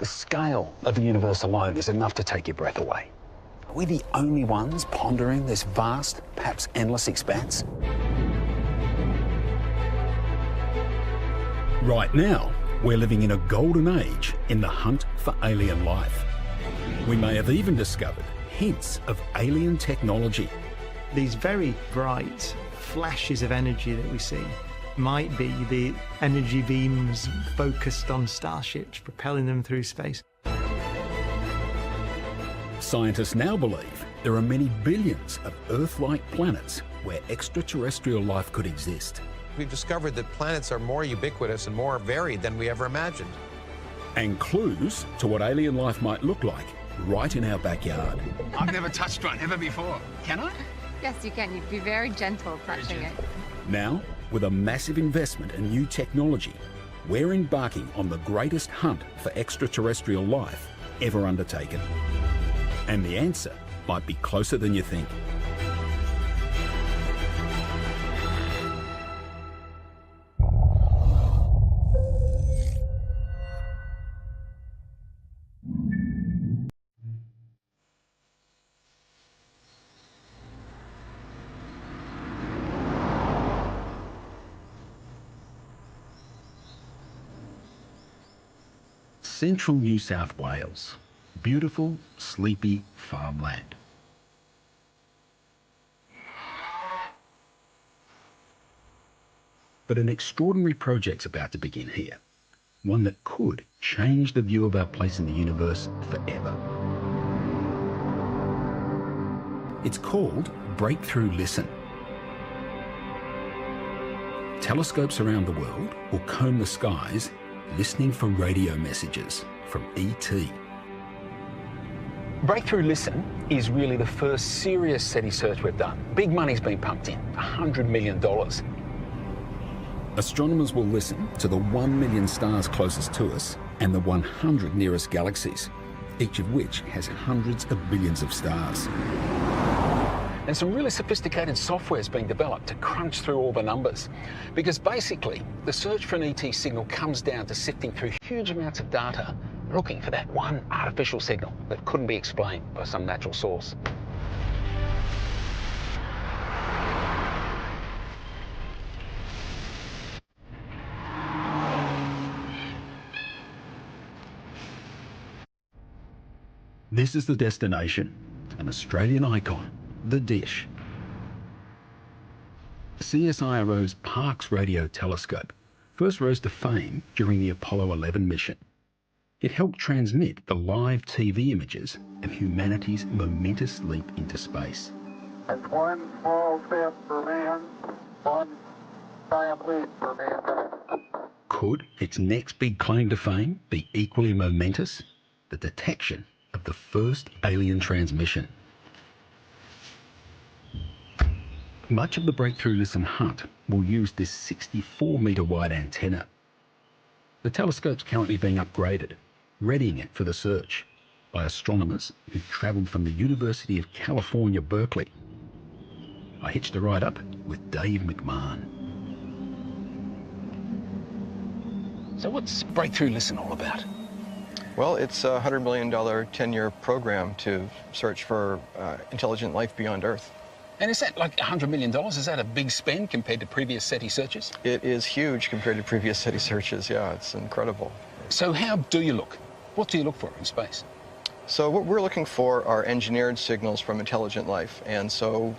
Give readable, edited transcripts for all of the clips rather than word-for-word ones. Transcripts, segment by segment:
The scale of the universe alone is enough to take your breath away. Are we the only ones pondering this vast, perhaps endless expanse? Right now, we're living in a golden age in the hunt for alien life. We may have even discovered hints of alien technology. These very bright flashes of energy that we see might be the energy beams focused on starships, propelling them through space. Scientists now believe there are many billions of Earth-like planets where extraterrestrial life could exist. We've discovered that planets are more ubiquitous and more varied than we ever imagined. And clues to what alien life might look like right in our backyard. I've never touched one ever before. Can I? Yes, you can. You'd be very gentle touching it. Now, with a massive investment in new technology, we're embarking on the greatest hunt for extraterrestrial life ever undertaken. And the answer might be closer than you think. Central New South Wales, beautiful, sleepy farmland. But an extraordinary project's about to begin here, one that could change the view of our place in the universe forever. It's called Breakthrough Listen. Telescopes around the world will comb the skies listening for radio messages from ET. Breakthrough Listen is really the first serious SETI search we've done. Big money's been pumped in, $100 million. Astronomers will listen to the 1 million stars closest to us and the 100 nearest galaxies, each of which has hundreds of billions of stars. And some really sophisticated software is being developed to crunch through all the numbers. Because basically, the search for an ET signal comes down to sifting through huge amounts of data, looking for that one artificial signal that couldn't be explained by some natural source. This is the destination, an Australian icon. The dish. CSIRO's Parkes Radio Telescope first rose to fame during the Apollo 11 mission. It helped transmit the live TV images of humanity's momentous leap into space. It's one small step for man, one giant leap for mankind. Could its next big claim to fame be equally momentous? The detection of the first alien transmission. Much of the Breakthrough Listen hunt will use this 64-metre wide antenna. The telescope's currently being upgraded, readying it for the search by astronomers who travelled from the University of California, Berkeley. I hitched a ride up with Dave McMahon. So what's Breakthrough Listen all about? Well, it's a $100 million 10-year program to search for intelligent life beyond Earth. And is that like $100 million? Is that a big spend compared to previous SETI searches? It is huge compared to previous SETI searches, yeah, it's incredible. So how do you look? What do you look for in space? So what we're looking for are engineered signals from intelligent life. And so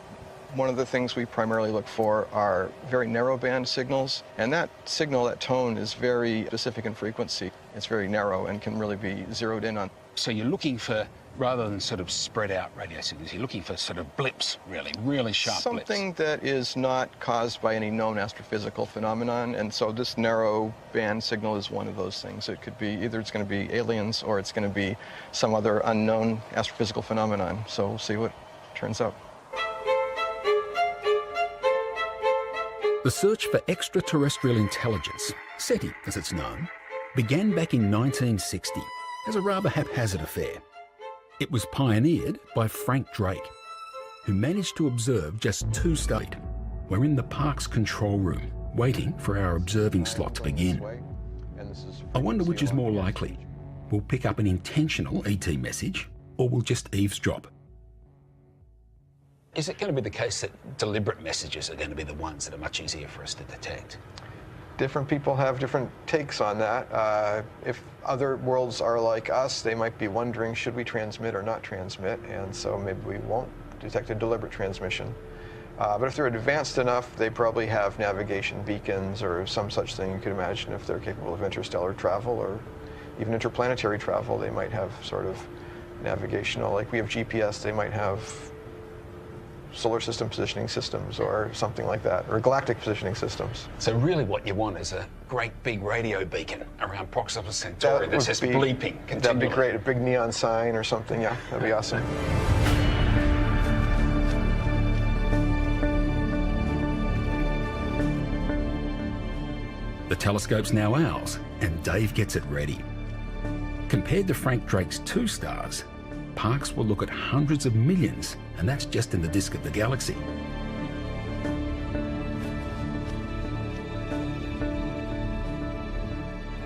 one of the things we primarily look for are very narrow band signals. And that signal, that tone, is very specific in frequency. It's very narrow and can really be zeroed in on. So you're looking for, rather than sort of spread out radio signals, you're looking for sort of blips, really sharp blips. Something that is not caused by any known astrophysical phenomenon, and so this narrow band signal is one of those things. It could be either it's going to be aliens or it's going to be some other unknown astrophysical phenomenon. So we'll see what turns up. The search for extraterrestrial intelligence, SETI as it's known, began back in 1960 as a rather haphazard affair. It was pioneered by Frank Drake, who managed to observe just 2 stars. We're in the Parkes control room, waiting for our observing slot to begin. I wonder which is more likely, we'll pick up an intentional ET message or we'll just eavesdrop. Is it going to be the case that deliberate messages are going to be the ones that are much easier for us to detect? Different people have different takes on that. If other worlds are like us, they might be wondering, should we transmit or not transmit? And so maybe we won't detect a deliberate transmission. But if they're advanced enough, they probably have navigation beacons or some such thing. You could imagine if they're capable of interstellar travel or even interplanetary travel, they might have sort of navigational, like we have GPS, they might have solar system positioning systems or something like that, or galactic positioning systems. So really what you want is a great big radio beacon around Proxima Centauri that says bleeping continually. That'd be great, a big neon sign or something, yeah, that'd be awesome. The telescope's now ours, and Dave gets it ready. Compared to Frank Drake's 2 stars, Parkes will look at hundreds of millions, and that's just in the disk of the galaxy.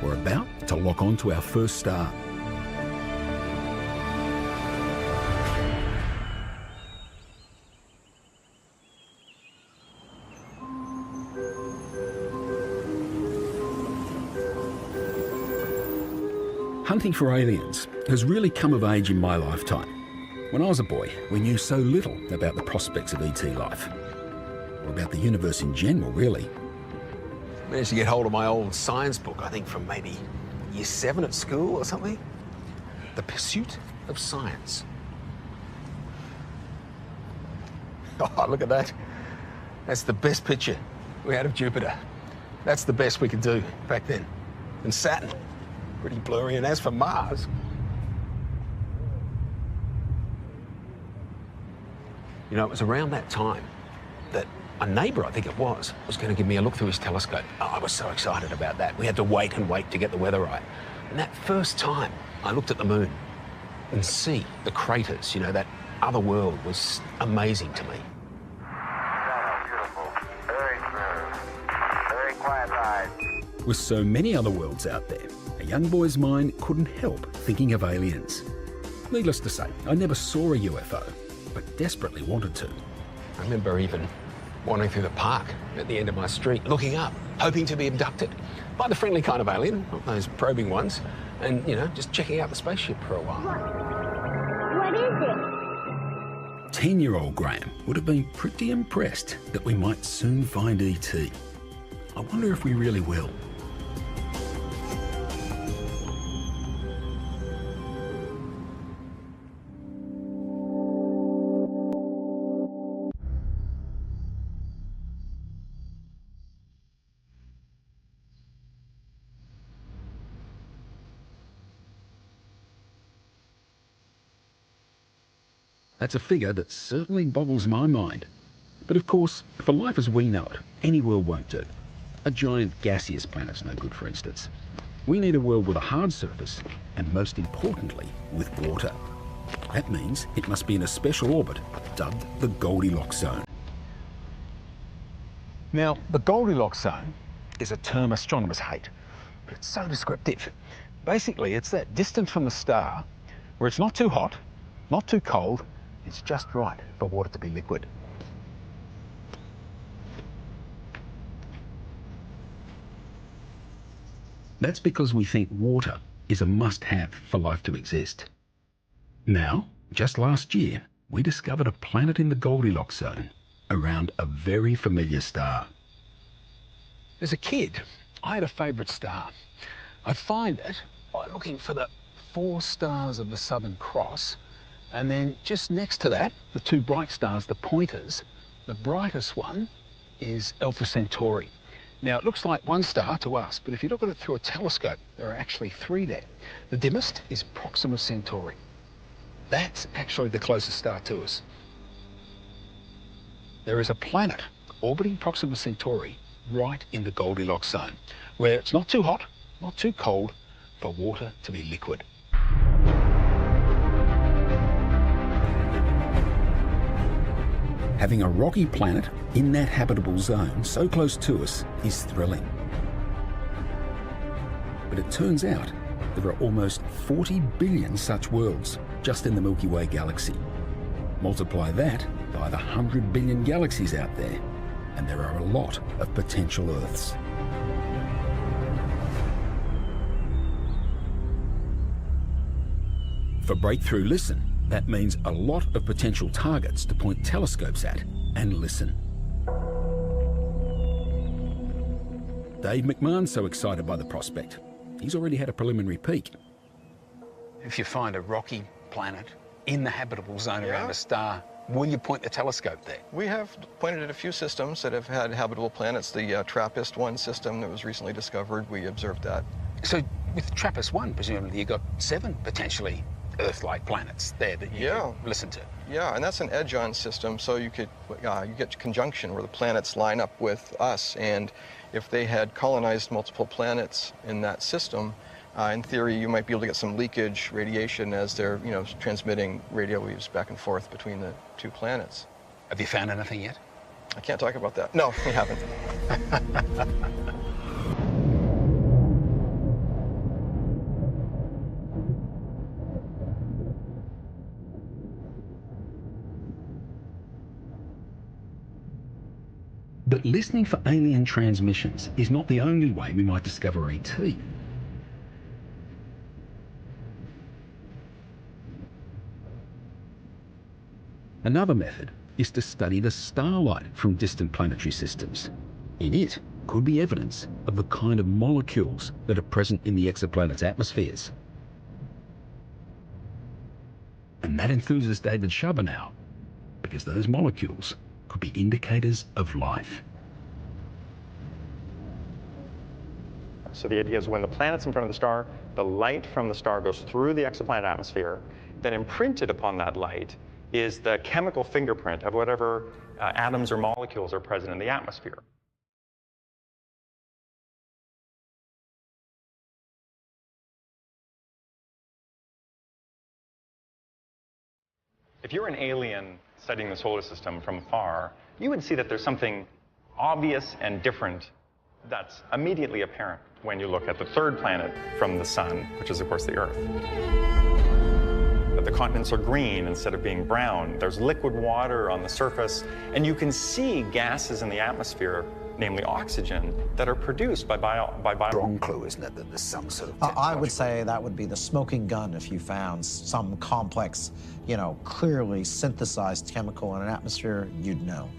We're about to lock on to our first star. Hunting for aliens has really come of age in my lifetime. When I was a boy, we knew so little about the prospects of ET life, or about the universe in general, really. I managed to get hold of my old science book, I think from maybe year 7 at school or something. The Pursuit of Science. Oh, look at that. That's the best picture we had of Jupiter. That's the best we could do back then. And Saturn, pretty blurry. And as for Mars, you know, it was around that time that a neighbour, I think it was going to give me a look through his telescope. Oh, I was so excited about that. We had to wait and wait to get the weather right. And that first time I looked at the moon and see the craters, you know, that other world was amazing to me. Beautiful. Very smooth. Very quiet ride. With so many other worlds out there, a young boy's mind couldn't help thinking of aliens. Needless to say, I never saw a UFO, but desperately wanted to. I remember even wandering through the park at the end of my street, looking up, hoping to be abducted by the friendly kind of alien, not those probing ones, and, you know, just checking out the spaceship for a while. What is it? 10-year-old Graham would have been pretty impressed that we might soon find ET. I wonder if we really will. That's a figure that certainly boggles my mind. But of course, for life as we know it, any world won't do. A giant gaseous planet's no good, for instance. We need a world with a hard surface, and most importantly, with water. That means it must be in a special orbit, dubbed the Goldilocks zone. Now, the Goldilocks zone is a term astronomers hate, but it's so descriptive. Basically, it's that distance from the star where it's not too hot, not too cold, it's just right for water to be liquid. That's because we think water is a must-have for life to exist. Now, just last year, we discovered a planet in the Goldilocks zone around a very familiar star. As a kid, I had a favourite star. I'd find it by looking for the 4 stars of the Southern Cross, and then just next to that, the 2 bright stars, the pointers. The brightest one is Alpha Centauri. Now, it looks like 1 star to us, but if you look at it through a telescope, there are actually 3 there. The dimmest is Proxima Centauri. That's actually the closest star to us. There is a planet orbiting Proxima Centauri right in the Goldilocks zone, where it's not too hot, not too cold, for water to be liquid. Having a rocky planet in that habitable zone so close to us is thrilling. But it turns out there are almost 40 billion such worlds just in the Milky Way galaxy. Multiply that by the 100 billion galaxies out there, and there are a lot of potential Earths. For Breakthrough Listen, that means a lot of potential targets to point telescopes at and listen. Dave McMahon's so excited by the prospect, he's already had a preliminary peek. If you find a rocky planet in the habitable zone around a star, will you point the telescope there? We have pointed at a few systems that have had habitable planets. The TRAPPIST-1 system that was recently discovered, we observed that. So with TRAPPIST-1, presumably you got 7 potentially Earth-like planets there that you can listen to. Yeah, and that's an edge-on system, so you could you get conjunction where the planets line up with us, and if they had colonized multiple planets in that system, in theory, you might be able to get some leakage radiation as they're, transmitting radio waves back and forth between the 2 planets. Have you found anything yet? I can't talk about that. No, we haven't. But listening for alien transmissions is not the only way we might discover ET. Another method is to study the starlight from distant planetary systems. In it could be evidence of the kind of molecules that are present in the exoplanets' atmospheres. And that enthuses David Shabanow, because those molecules could be indicators of life. So the idea is when the planet's in front of the star, the light from the star goes through the exoplanet atmosphere, then imprinted upon that light is the chemical fingerprint of whatever atoms or molecules are present in the atmosphere. If you're an alien studying the solar system from afar, you would see that there's something obvious and different that's immediately apparent when you look at the 3rd planet from the sun, which is, of course, the Earth. That the continents are green instead of being brown. There's liquid water on the surface, and you can see gases in the atmosphere, namely oxygen, that are produced by bio. Strong clue, isn't it, that there's some sort of I would say that would be the smoking gun if you found some complex, clearly synthesized chemical in an atmosphere, you'd know.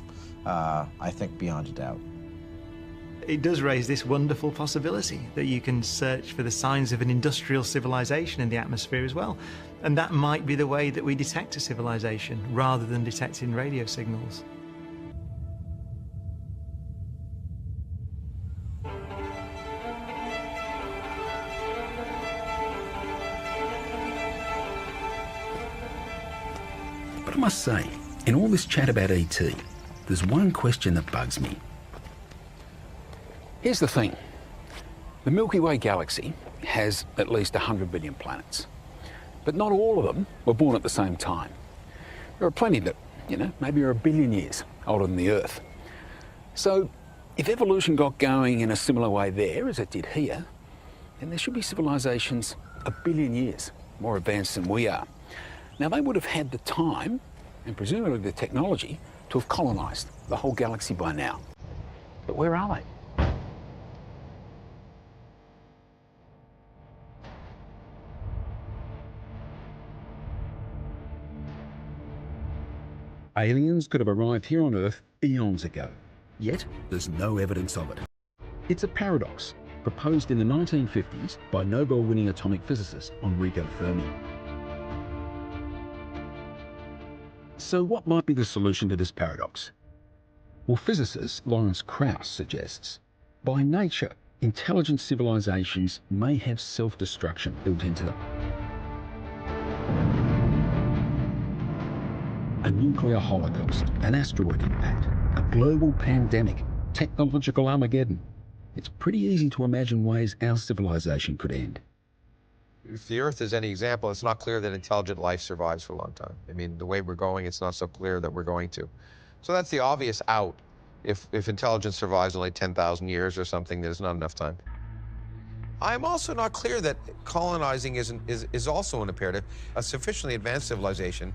I think beyond a doubt. It does raise this wonderful possibility that you can search for the signs of an industrial civilization in the atmosphere as well. And that might be the way that we detect a civilization, rather than detecting radio signals. But I must say, in all this chat about ET, there's one question that bugs me. Here's the thing. The Milky Way galaxy has at least 100 billion planets. But not all of them were born at the same time. There are plenty that, maybe are 1 billion years older than the Earth. So if evolution got going in a similar way there as it did here, then there should be civilizations 1 billion years more advanced than we are. Now, they would have had the time, and presumably the technology, to have colonized the whole galaxy by now. But where are they? Aliens could have arrived here on Earth eons ago, yet there's no evidence of it. It's a paradox proposed in the 1950s by Nobel-winning atomic physicist Enrico Fermi. So what might be the solution to this paradox? Well, physicist Lawrence Krauss suggests, by nature, intelligent civilizations may have self-destruction built into them. A nuclear holocaust, an asteroid impact, a global pandemic, technological Armageddon. It's pretty easy to imagine ways our civilization could end. If the Earth is any example, it's not clear that intelligent life survives for a long time. I mean, the way we're going, it's not so clear that we're going to. So that's the obvious out. If intelligence survives only 10,000 years or something, there's not enough time. I'm also not clear that colonizing is also an imperative. A sufficiently advanced civilization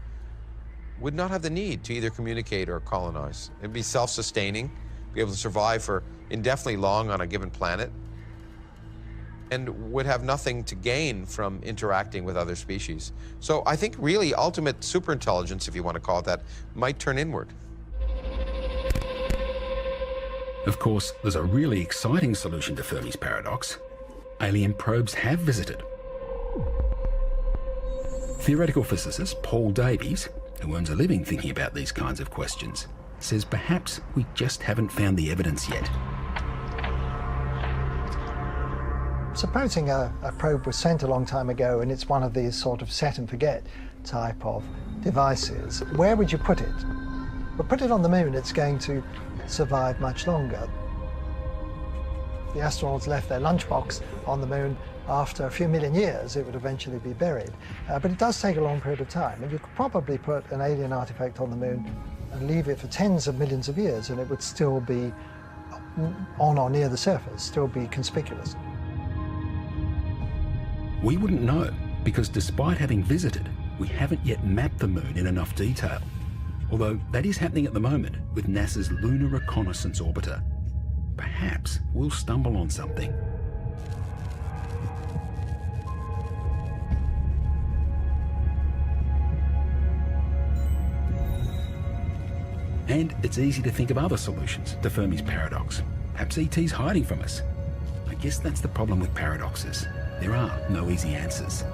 would not have the need to either communicate or colonize. It'd be self-sustaining, be able to survive for indefinitely long on a given planet, and would have nothing to gain from interacting with other species. So I think really ultimate superintelligence, if you want to call it that, might turn inward. Of course, there's a really exciting solution to Fermi's paradox. Alien probes have visited. Theoretical physicist Paul Davies, who earns a living thinking about these kinds of questions, says perhaps we just haven't found the evidence yet. Supposing a probe was sent a long time ago and it's one of these sort of set and forget type of devices, where would you put it? Well, put it on the moon, it's going to survive much longer. The astronauts left their lunchbox on the moon. After a few million years, it would eventually be buried. But it does take a long period of time, and you could probably put an alien artifact on the moon and leave it for tens of millions of years, and it would still be on or near the surface, still be conspicuous. We wouldn't know, because despite having visited, we haven't yet mapped the moon in enough detail. Although that is happening at the moment with NASA's Lunar Reconnaissance Orbiter. Perhaps we'll stumble on something. And it's easy to think of other solutions to Fermi's paradox. Perhaps ET's hiding from us. I guess that's the problem with paradoxes. There are no easy answers.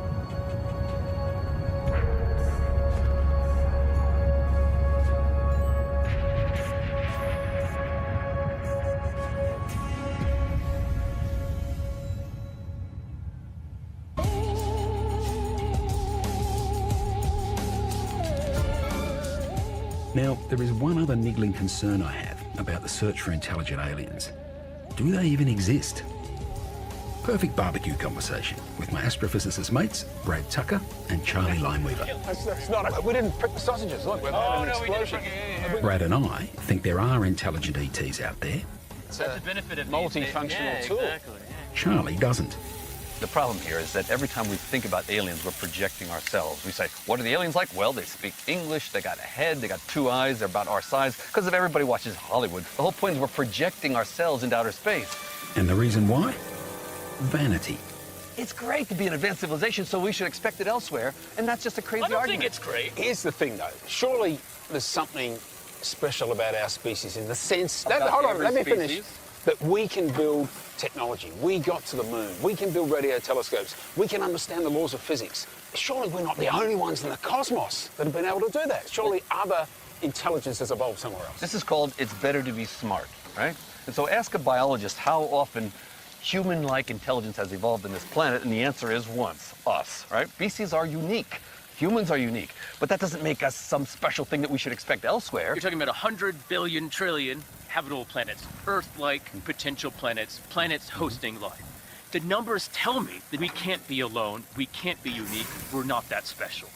Now, there is one other niggling concern I have about the search for intelligent aliens. Do they even exist? Perfect barbecue conversation with my astrophysicist mates, Brad Tucker and Charlie Lineweaver. That's not, we didn't prick the sausages, look, we've had an explosion. Brad and I think there are intelligent ETs out there. It's a multifunctional tool. Exactly. Charlie doesn't. The problem here is that every time we think about aliens, we're projecting ourselves. We say, what are the aliens like? Well, they speak English, they got a head, they got 2 eyes, they're about our size. Because if everybody watches Hollywood, the whole point is we're projecting ourselves into outer space. And the reason why? Vanity. It's great to be an advanced civilization, so we should expect it elsewhere, and that's just a crazy argument. I don't think it's great. Here's the thing, though. Surely there's something special about our species in the sense that, hold on, let me finish. That we can build technology. We got to the moon. We can build radio telescopes. We can understand the laws of physics. Surely we're not the only ones in the cosmos that have been able to do that. Surely other intelligence has evolved somewhere else. This is called it's better to be smart, right? And so ask a biologist how often human-like intelligence has evolved on this planet, and the answer is once, us, right? Species are unique. Humans are unique, but that doesn't make us some special thing that we should expect elsewhere. You're talking about 100 billion trillion habitable planets, Earth-like potential planets, planets hosting life. The numbers tell me that we can't be alone, we can't be unique, we're not that special.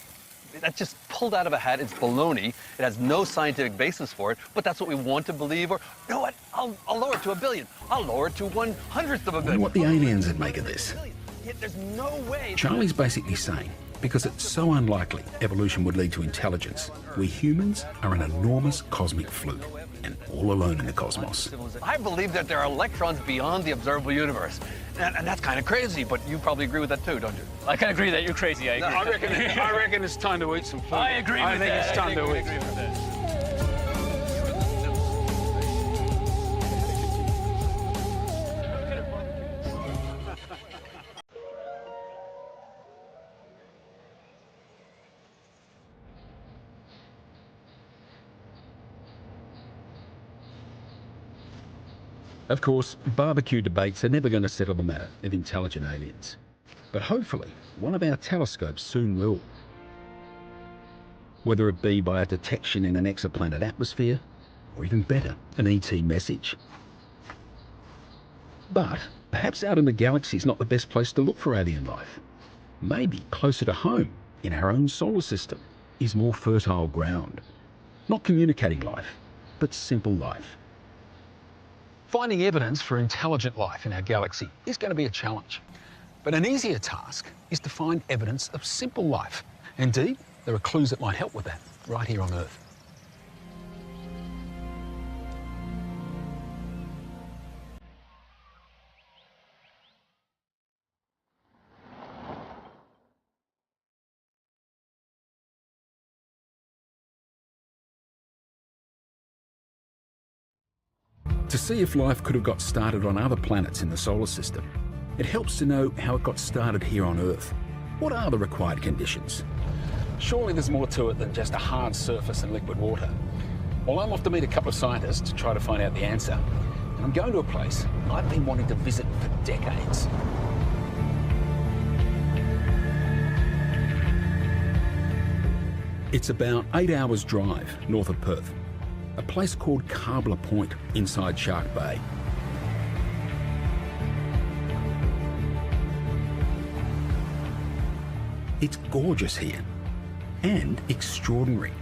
That's just pulled out of a hat. It's baloney. It has no scientific basis for it, but that's what we want to believe. Or, you know what? I'll lower it to 1 billion. I'll lower it to 1/100th of a billion. What the aliens would make of this. There's no way. Charlie's basically saying, because it's so unlikely evolution would lead to intelligence, we humans are an enormous cosmic fluke and all alone in the cosmos. I believe that there are electrons beyond the observable universe. And that's kind of crazy, but you probably agree with that too, don't you? I can agree that you're crazy. I agree. I reckon it's time to eat some food. I agree with that. I think it's time to eat. I agree with that. Of course, barbecue debates are never going to settle the matter of intelligent aliens. But hopefully, one of our telescopes soon will. Whether it be by a detection in an exoplanet atmosphere, or even better, an ET message. But perhaps out in the galaxy is not the best place to look for alien life. Maybe closer to home, in our own solar system, is more fertile ground. Not communicating life, but simple life. Finding evidence for intelligent life in our galaxy is going to be a challenge. But an easier task is to find evidence of simple life. Indeed, there are clues that might help with that right here on Earth. To see if life could have got started on other planets in the solar system, it helps to know how it got started here on Earth. What are the required conditions? Surely there's more to it than just a hard surface and liquid water. Well, I'm off to meet a couple of scientists to try to find out the answer. And I'm going to a place I've been wanting to visit for decades. It's about 8 hours drive north of Perth. A place called Carbler Point inside Shark Bay. It's gorgeous here and extraordinary.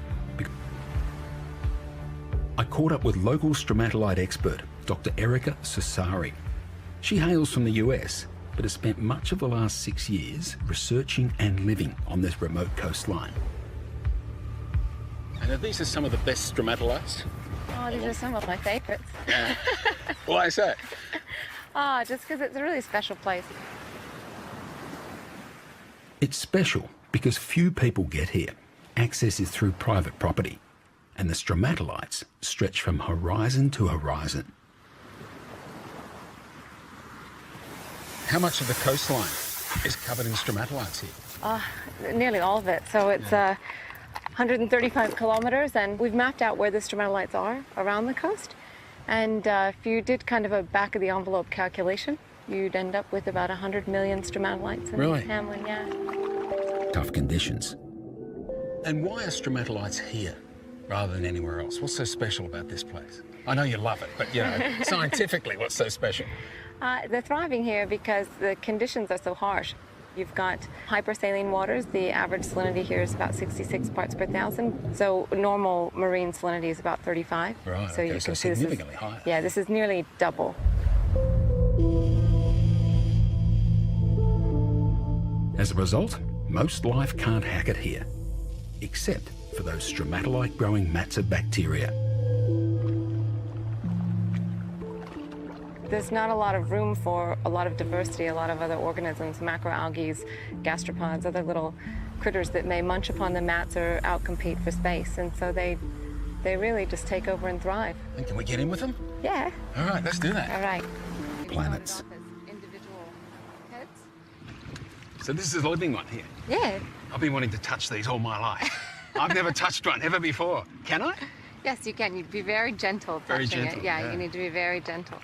I caught up with local stromatolite expert, Dr. Erica Cesari. She hails from the US, but has spent much of the last 6 years researching and living on this remote coastline. And these are some of the best stromatolites? Oh, these are some of my favorites. Yeah. Why is that? Just because it's a really special place. It's special because few people get here. Access is through private property, and the stromatolites stretch from horizon to horizon. How much of the coastline is covered in stromatolites here? Nearly all of it. So it's 135 kilometers, and we've mapped out where the stromatolites are around the coast. And if you did kind of a back of the envelope calculation, you'd end up with about 100 million stromatolites in Hamlin, yeah. Tough conditions. And why are stromatolites here rather than anywhere else? What's so special about this place? I know you love it, but, you know, scientifically, what's so special? They're thriving here because the conditions are so harsh. You've got hypersaline waters. The average salinity here is about 66 parts per thousand. So normal marine salinity is about 35. Right, so you can see significantly higher. Yeah, this is nearly double. As a result, most life can't hack it here, except for those stromatolite-growing mats of bacteria. There's not a lot of room for a lot of diversity, a lot of other organisms, macroalgae, gastropods, other little critters that may munch upon the mats or outcompete for space. And so they really just take over and thrive. And can we get in with them? Yeah. All right, let's do that. All right. Planets. Individual heads. So this is a living one here? Yeah. I've been wanting to touch these all my life. I've never touched one ever before. Can I? Yes, you can. You'd be very gentle touching gentle, it. Yeah, yeah. you need to be very gentle.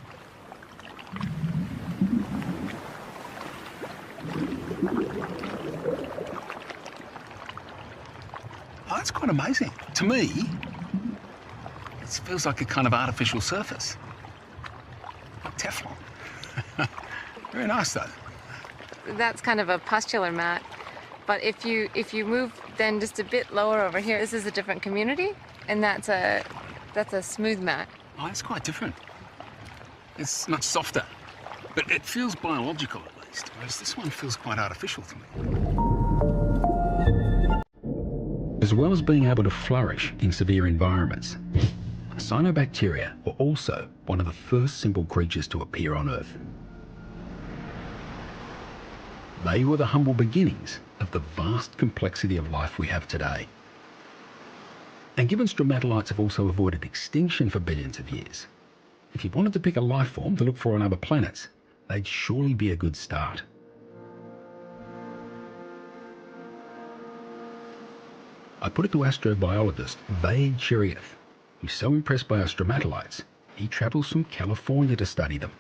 Oh, that's quite amazing. To me, it feels like a kind of artificial surface. Like Teflon. Very nice, though. That's kind of a pustular mat. But if you move then just a bit lower over here, this is a different community, and that's a smooth mat. Oh, it's quite different. It's much softer, but it feels biological at least, whereas this one feels quite artificial to me. As well as being able to flourish in severe environments, cyanobacteria were also one of the first simple creatures to appear on Earth. They were the humble beginnings of the vast complexity of life we have today. And given stromatolites have also avoided extinction for billions of years, if you wanted to pick a life form to look for on other planets, they'd surely be a good start. I put it to astrobiologist Vade Chiriev, who's so impressed by our stromatolites, he travels from California to study them.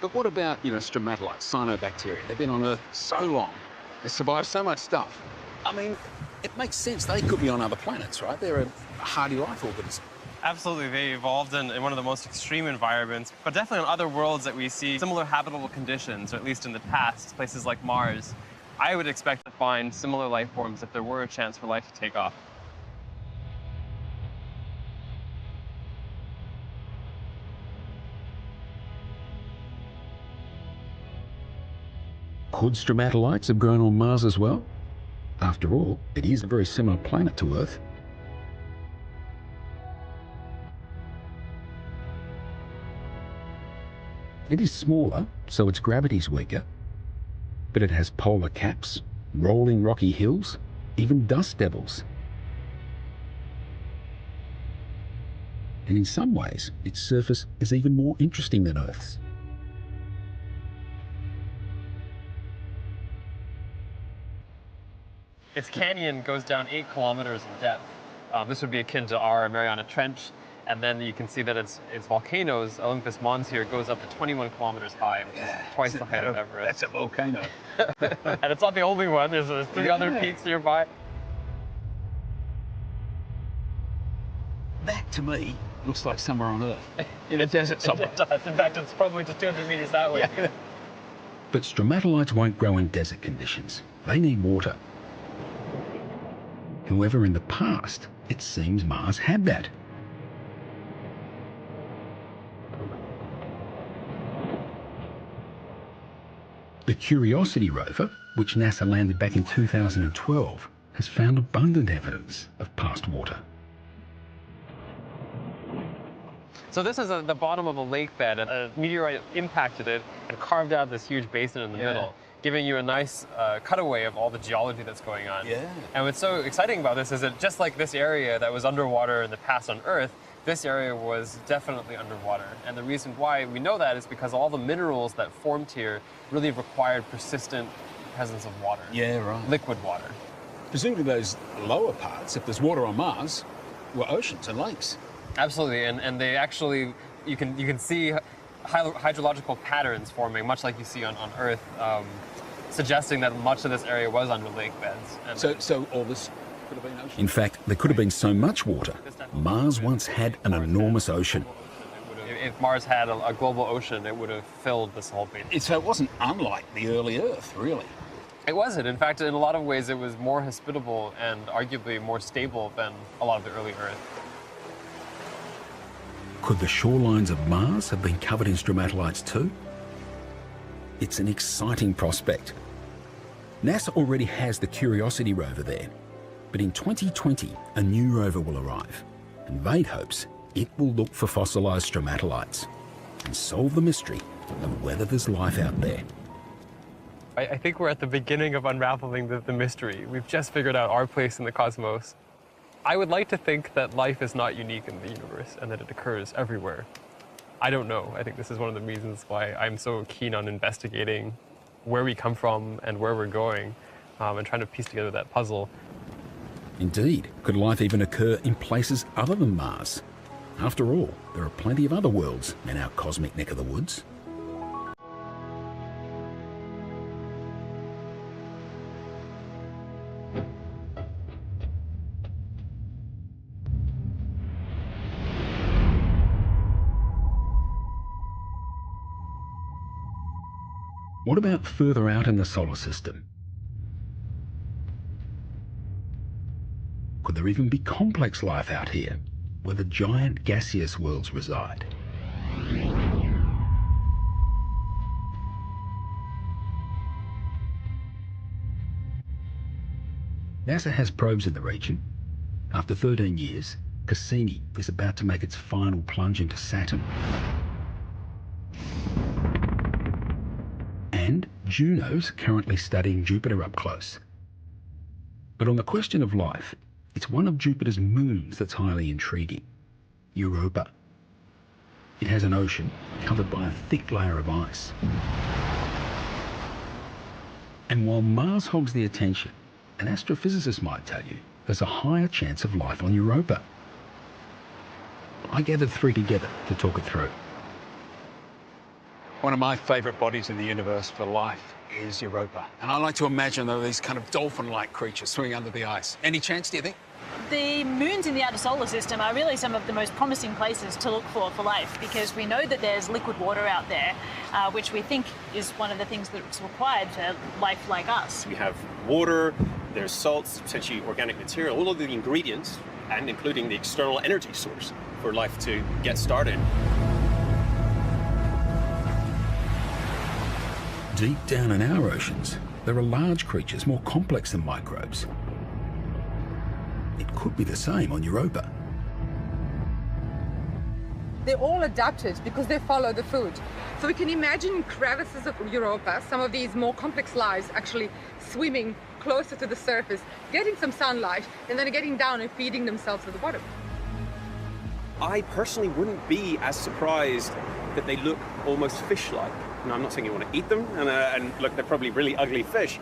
But what about, stromatolites, cyanobacteria? They've been on Earth so long. They survived so much stuff. I mean, it makes sense. They could be on other planets, right? They're a hardy life organism. Absolutely. They evolved in one of the most extreme environments, but definitely on other worlds that we see similar habitable conditions, or at least in the past, places like Mars. I would expect to find similar life forms if there were a chance for life to take off. Could stromatolites have grown on Mars as well? After all, it is a very similar planet to Earth. It is smaller, so its gravity's weaker, but it has polar caps, rolling rocky hills, even dust devils. And in some ways, its surface is even more interesting than Earth's. Its canyon goes down 8 kilometers in depth. This would be akin to our Mariana Trench. And then you can see that its volcanoes, Olympus Mons here, goes up to 21 kilometers high, which is twice the height of Everest. That's a volcano. And it's not the only one. There's 3 other peaks nearby. That, to me, looks like somewhere on Earth. In a desert somewhere. It does. In fact, it's probably just 200 meters that way. Yeah. But stromatolites won't grow in desert conditions. They need water. However, in the past, it seems Mars had that. The Curiosity rover, which NASA landed back in 2012, has found abundant evidence of past water. So this is the bottom of a lake bed, and a meteorite impacted it and carved out this huge basin in the middle, giving you a nice cutaway of all the geology that's going on. Yeah. And what's so exciting about this is that just like this area that was underwater in the past on Earth, this area was definitely underwater. And the reason why we know that is because all the minerals that formed here really required persistent presence of water. Yeah, right. Liquid water. Presumably those lower parts, if there's water on Mars, were oceans and lakes. Absolutely, and they actually, you can see hydrological patterns forming, much like you see on Earth, suggesting that much of this area was under lake beds. And so all this could have been ocean? In fact, there could have been so much water. Mars once had an enormous ocean. If Mars had a global ocean, it would have filled this whole basin. So it wasn't unlike the early Earth, really. It wasn't. In fact, in a lot of ways, it was more hospitable and arguably more stable than a lot of the early Earth. Could the shorelines of Mars have been covered in stromatolites too? It's an exciting prospect. NASA already has the Curiosity rover there, but in 2020, a new rover will arrive, and Vade hopes it will look for fossilised stromatolites and solve the mystery of whether there's life out there. I think we're at the beginning of unraveling the mystery. We've just figured out our place in the cosmos. I would like to think that life is not unique in the universe and that it occurs everywhere. I don't know. I think this is one of the reasons why I'm so keen on investigating where we come from and where we're going, and trying to piece together that puzzle. Indeed, could life even occur in places other than Mars? After all, there are plenty of other worlds in our cosmic neck of the woods. What about further out in the solar system? Could there even be complex life out here, where the giant gaseous worlds reside? NASA has probes in the region. After 13 years, Cassini is about to make its final plunge into Saturn. And Juno's currently studying Jupiter up close. But on the question of life, it's one of Jupiter's moons that's highly intriguing, Europa. It has an ocean covered by a thick layer of ice. And while Mars hogs the attention, an astrophysicist might tell you there's a higher chance of life on Europa. I gathered 3 together to talk it through. One of my favourite bodies in the universe for life is Europa. And I like to imagine there are these kind of dolphin-like creatures swimming under the ice. Any chance, do you think? The moons in the outer solar system are really some of the most promising places to look for life, because we know that there's liquid water out there, which we think is one of the things that's required for life like us. We have water, there's salts, potentially organic material, all of the ingredients, and including the external energy source for life to get started. deep down in our oceans, there are large creatures more complex than microbes. It could be the same on Europa. They all adapted because they follow the food. So we can imagine in crevices of Europa, some of these more complex lives actually swimming closer to the surface, getting some sunlight, and then getting down and feeding themselves at the bottom. I personally wouldn't be as surprised that they look almost fish-like. Now, I'm not saying you want to eat them, and look, they're probably really ugly fish,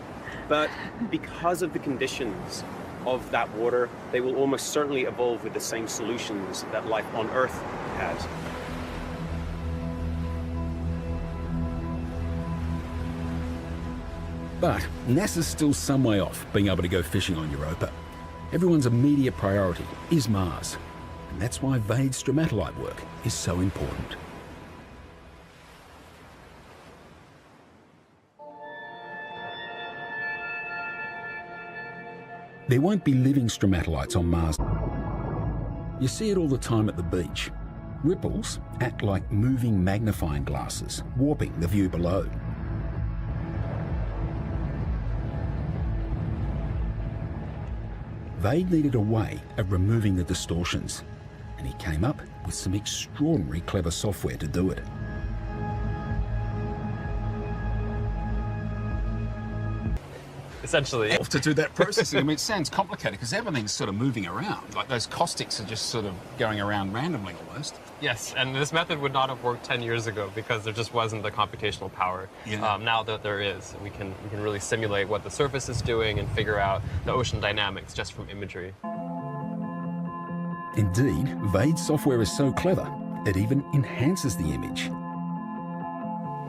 but because of the conditions of that water, they will almost certainly evolve with the same solutions that life on Earth has. But NASA's still some way off being able to go fishing on Europa. Everyone's immediate priority is Mars, and that's why Vade's stromatolite work is so important. There won't be living stromatolites on Mars. You see it all the time at the beach. Ripples act like moving magnifying glasses, warping the view below. Vade needed a way of removing the distortions, and he came up with some extraordinary clever software to do it. Essentially. To do that processing, I mean, it sounds complicated because everything's sort of moving around. Like those caustics are just sort of going around randomly almost. Yes, and this method would not have worked 10 years ago because there just wasn't the computational power. Yeah. Now that there is, we can really simulate what the surface is doing and figure out the ocean dynamics just from imagery. Indeed, Vade's software is so clever, it even enhances the image.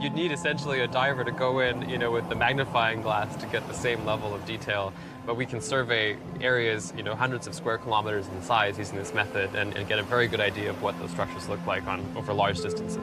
You'd need essentially a diver to go in, with the magnifying glass to get the same level of detail. But we can survey areas, hundreds of square kilometers in size using this method and get a very good idea of what those structures look like over large distances.